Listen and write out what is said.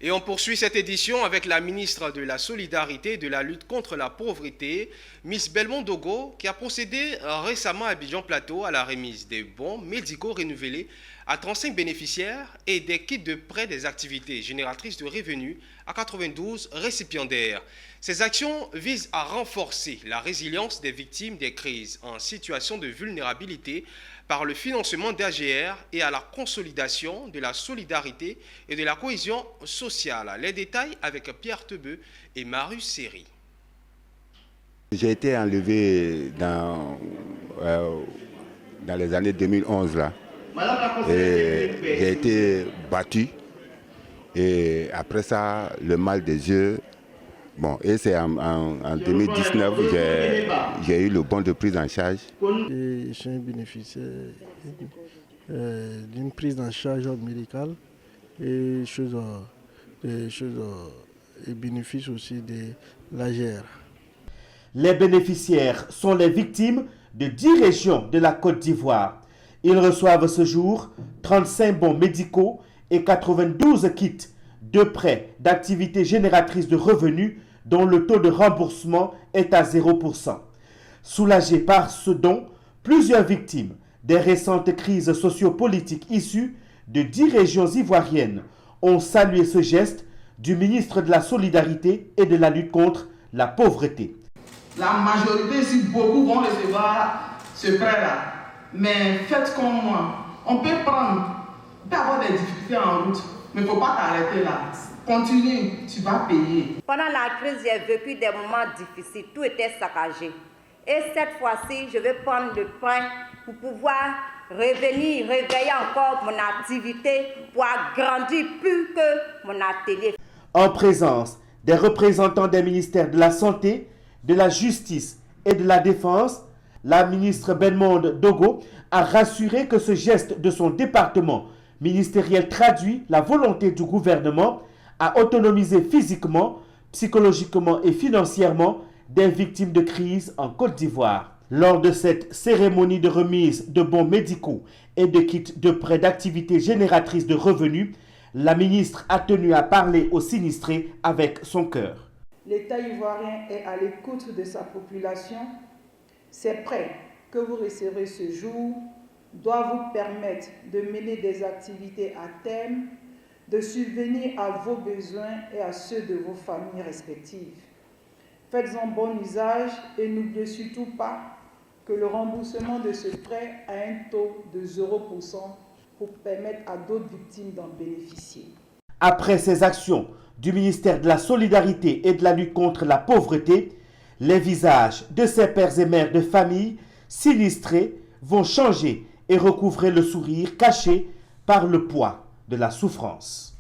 Et on poursuit cette édition avec la ministre de la Solidarité et de la lutte contre la pauvreté, Miss Belmond Dogo, qui a procédé récemment à Abidjan Plateau à la remise des bons médicaux renouvelés à 35 bénéficiaires et des kits de prêt des activités génératrices de revenus à 92 récipiendaires. Ces actions visent à renforcer la résilience des victimes des crises en situation de vulnérabilité par le financement d'AGR et à la consolidation de la solidarité et de la cohésion sociale. Les détails avec Pierre Tebeu et Marius Seri. J'ai été enlevé dans les années 2011 là. Et j'ai été battu. Et après ça, le mal des yeux. Bon, et c'est en 2019 j'ai eu le bon de prise en charge. Je suis un bénéficiaire d'une prise en charge médicale et bénéfices aussi de l'AGR. Les bénéficiaires sont les victimes de 10 régions de la Côte d'Ivoire. Ils reçoivent ce jour 35 bons médicaux et 92 kits de prêts d'activités génératrices de revenus dont le taux de remboursement est à 0%. Soulagés par ce don, plusieurs victimes des récentes crises sociopolitiques issues de 10 régions ivoiriennes ont salué ce geste du ministre de la Solidarité et de la lutte contre la pauvreté. La majorité, si beaucoup vont recevoir ce prêt-là, mais faites comme moi. On peut avoir des difficultés en route, mais il ne faut pas t'arrêter là. Continue, tu vas payer. Pendant la crise, j'ai vécu des moments difficiles, tout était saccagé. Et cette fois-ci, je vais prendre le pain pour pouvoir revenir, réveiller encore mon activité pour agrandir plus que mon atelier. En présence des représentants des ministères de la Santé, de la Justice et de la Défense, la ministre Belmond Dogo a rassuré que ce geste de son département ministériel traduit la volonté du gouvernement à autonomiser physiquement, psychologiquement et financièrement des victimes de crise en Côte d'Ivoire. Lors de cette cérémonie de remise de bons médicaux et de kits de prêt d'activités génératrices de revenus, la ministre a tenu à parler aux sinistrés avec son cœur. L'État ivoirien est à l'écoute de sa population. Ces prêts que vous recevrez ce jour doivent vous permettre de mener des activités à terme, de subvenir à vos besoins et à ceux de vos familles respectives. Faites-en bon usage et n'oubliez surtout pas que le remboursement de ce prêt a un taux de 0% pour permettre à d'autres victimes d'en bénéficier. Après ces actions du ministère de la Solidarité et de la lutte contre la pauvreté, les visages de ces pères et mères de famille sinistrés vont changer et recouvrer le sourire caché par le poids de la souffrance.